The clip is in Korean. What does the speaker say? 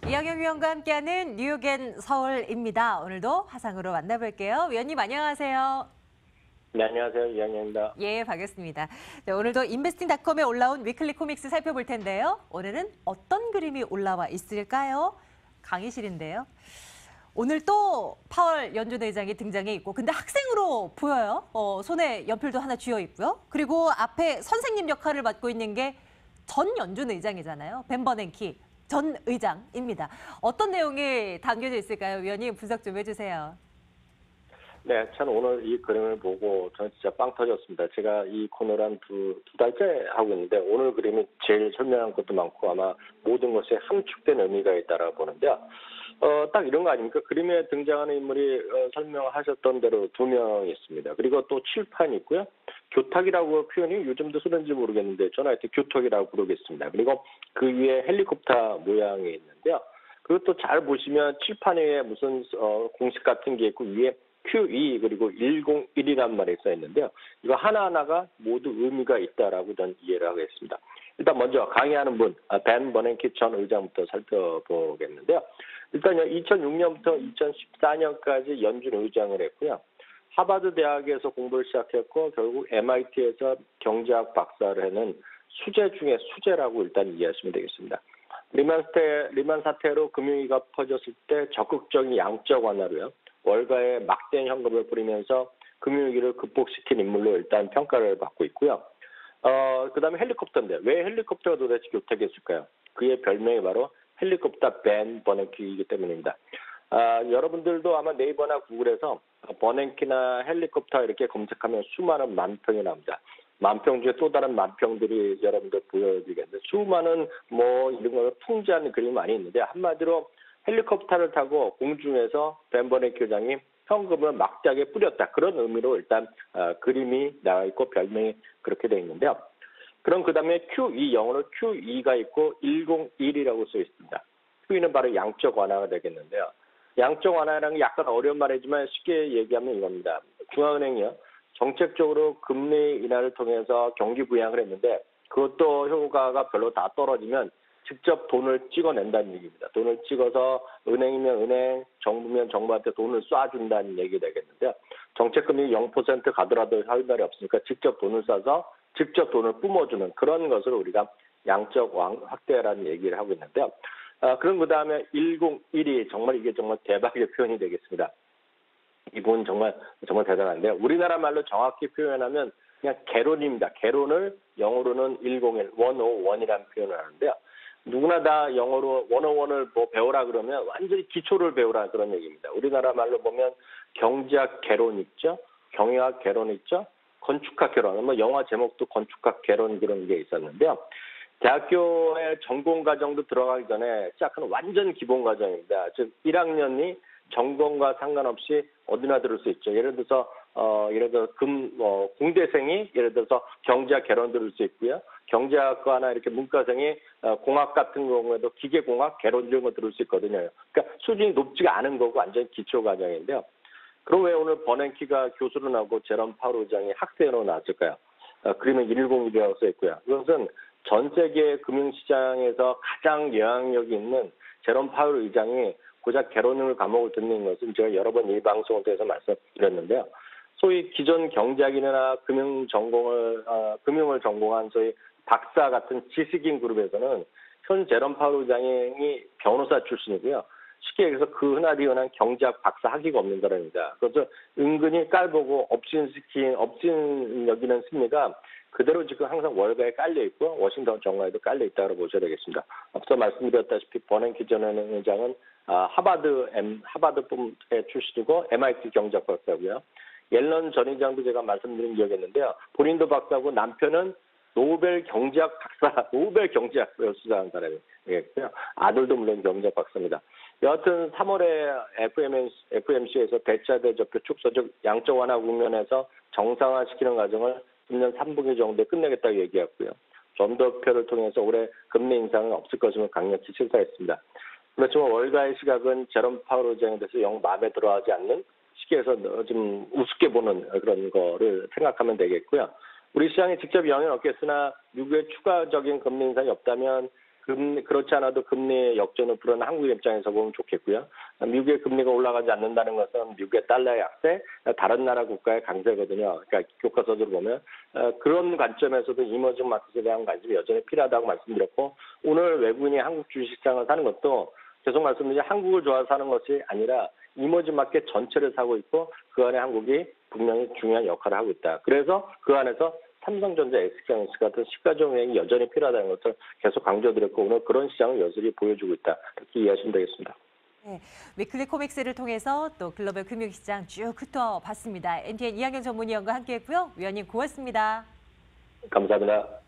이영혁 위원과 함께하는 뉴욕엔 서울입니다. 오늘도 화상으로 만나볼게요. 위원님 안녕하세요. 네, 안녕하세요. 이영혁입니다. 예, 반갑습니다. 네, 오늘도 인베스팅닷컴에 올라온 위클리 코믹스 살펴볼 텐데요. 오늘은 어떤 그림이 올라와 있을까요? 강의실인데요. 오늘 또 파월 연준 의장이 등장해 있고, 근데 학생으로 보여요. 손에 연필도 하나 쥐어 있고요. 그리고 앞에 선생님 역할을 맡고 있는 게 전 연준 의장이잖아요. 벤 버냉키 전 의장입니다. 어떤 내용이 담겨져 있을까요? 위원님 분석 좀 해주세요. 네, 저는 오늘 이 그림을 보고 저는 진짜 빵 터졌습니다. 제가 이 코너를 한 두 달째 하고 있는데 오늘 그림이 제일 설명한 것도 많고 아마 모든 것에 함축된 의미가 있다라고 보는데요. 딱 이런 거 아닙니까? 그림에 등장하는 인물이 설명하셨던 대로 두 명 있습니다. 그리고 또 칠판이 있고요. 교탁이라고 표현이 요즘도 쓰는지 모르겠는데 저는 하여튼 교탁이라고 부르겠습니다. 그리고 그 위에 헬리콥터 모양이 있는데요. 그리고 또 잘 보시면 칠판 위에 무슨 공식 같은 게 있고 위에 QE 그리고 101이란 말이 써 있는데요. 이거 하나하나가 모두 의미가 있다라고 저는 이해를 하겠습니다. 일단 먼저 강의하는 분, 벤 버냉키 전 의장부터 살펴보겠는데요. 일단 2006년부터 2014년까지 연준 의장을 했고요. 하버드 대학에서 공부를 시작했고 결국 MIT에서 경제학 박사를 해는 수재 중에 수재라고 일단 이해하시면 되겠습니다. 리만 사태로 금융위기가 퍼졌을 때 적극적인 양적 완화로요. 월가에 막대한 현금을 뿌리면서 금융위기를 극복시킨 인물로 일단 평가를 받고 있고요. 그다음에 헬리콥터인데 왜 헬리콥터가 도대체 교택했을까요? 그의 별명이 바로 헬리콥터 벤 버냉키이기 때문입니다. 여러분들도 아마 네이버나 구글에서 버냉키나 헬리콥터 이렇게 검색하면 수많은 만평이 나옵니다. 만평 중에 또 다른 만평들이 여러분들 보여드리겠는데 수많은 이런 걸 풍자하는 그림이 많이 있는데 한마디로 헬리콥터를 타고 공중에서 벤 버냉키 의장이 현금을 막대하게 뿌렸다. 그런 의미로 일단 그림이 나와 있고 별명이 그렇게 되어 있는데요. 그럼 그다음에 QE 영어로 QE가 있고 101이라고 써 있습니다. QE는 바로 양적 완화가 되겠는데요. 양적 완화라는 게 약간 어려운 말이지만 쉽게 얘기하면 이겁니다. 중앙은행이요. 정책적으로 금리 인하를 통해서 경기 부양을 했는데 그것도 효과가 별로 다 떨어지면 직접 돈을 찍어낸다는 얘기입니다. 돈을 찍어서 은행이면 은행, 정부면 정부한테 돈을 쏴준다는 얘기 되겠는데요. 정책금리 0% 가더라도 할 말이 없으니까 직접 돈을 쏴서 직접 돈을 뿜어주는 그런 것을 우리가 양적 확대라는 얘기를 하고 있는데요. 그럼 그 다음에 101이 이게 정말 대박의 표현이 되겠습니다. 이분 정말 대단한데요. 우리나라 말로 정확히 표현하면 그냥 개론입니다. 개론을 영어로는 101, 101이라는 표현을 하는데요. 누구나 다 영어로 101을 배우라 그러면 완전히 기초를 배우라 그런 얘기입니다. 우리나라 말로 보면 경제학 개론 있죠. 경영학 개론 있죠. 건축학 개론. 영화 제목도 건축학 개론 그런 게 있었는데요. 대학교의 전공 과정도 들어가기 전에 시작하는 완전 기본 과정입니다. 즉 1학년이 전공과 상관없이 어디나 들을 수 있죠. 예를 들어서 공대생이 예를 들어서 경제학 개론 들을 수 있고요. 경제학과나 이렇게 문과생이 공학 같은 경우에도 기계공학 개론 이런 거 들을 수 있거든요. 그러니까 수준이 높지가 않은 거고 완전 기초 과정인데요. 그럼 왜 오늘 버냉키가 교수로 나오고 제롬 파월 의장이 학생으로 나왔을까요? 그림은 101이라고 써 있고요. 이것은 전 세계 금융시장에서 가장 영향력이 있는 제롬 파월 의장이 고작 개론을 과목을 듣는 것은 제가 여러 번 이 방송을 통해서 말씀드렸는데요. 소위 기존 경제학이나 금융을 전공한 소위 박사 같은 지식인 그룹에서는 현 제롬 파월 의장이 변호사 출신이고요. 쉽게 얘기해서 그 흔하디 흔한 경제학 박사 학위가 없는 사람입니다. 그래서 은근히 깔보고 업신 여기는 심리가 그대로 지금 항상 월가에 깔려 있고 워싱턴 정가에도 깔려 있다고 보셔야 되겠습니다. 앞서 말씀드렸다시피 버냉키 전 의장은 하버드의 출신이고 MIT 경제학 박사고요. 옐런 전 의장도 제가 말씀드린 적이 있는데요. 본인도 박사고 남편은 노벨 경제학 수상한 사람이고요. 아들도 물론 경제학 박사입니다. 여하튼 3월에 FMC에서 대차 대조표 축소적 양적 완화 국면에서 정상화시키는 과정을 10년 3분기 정도에 끝내겠다고 얘기했고요. 점도표를 통해서 올해 금리 인상은 없을 것임을 강력히 실사했습니다. 그렇지만 월가의 시각은 제롬 파월 의장에 대해서 영 마음에 들어하지 않는 시기에서 좀 우습게 보는 그런 거를 생각하면 되겠고요. 우리 시장에 직접 영향은 없겠으나 미국의 추가적인 금리 인상이 없다면 그렇지 않아도 금리 역전을 부르는 한국의 입장에서 보면 좋겠고요. 미국의 금리가 올라가지 않는다는 것은 미국의 달러의 약세, 다른 나라 국가의 강세거든요. 그러니까 교과서적으로 보면 그런 관점에서도 이머징 마켓에 대한 관심이 여전히 필요하다고 말씀드렸고, 오늘 외국인이 한국 주식시장을 사는 것도 계속 말씀드린 한국을 좋아서 사는 것이 아니라 이머징 마켓 전체를 사고 있고, 그 안에 한국이 분명히 중요한 역할을 하고 있다. 그래서 그 안에서 삼성전자, SK하이닉스 같은 시가적 영역이 여전히 필요하다는 것을 계속 강조드렸고, 오늘 그런 시장을 여전히 보여주고 있다. 이렇게 이해하시면 되겠습니다. 네, 위클리 코믹스를 통해서 또 글로벌 금융시장 쭉 훑어봤습니다. NTN 이학연 전문위원과 함께했고요. 위원님 고맙습니다. 감사합니다.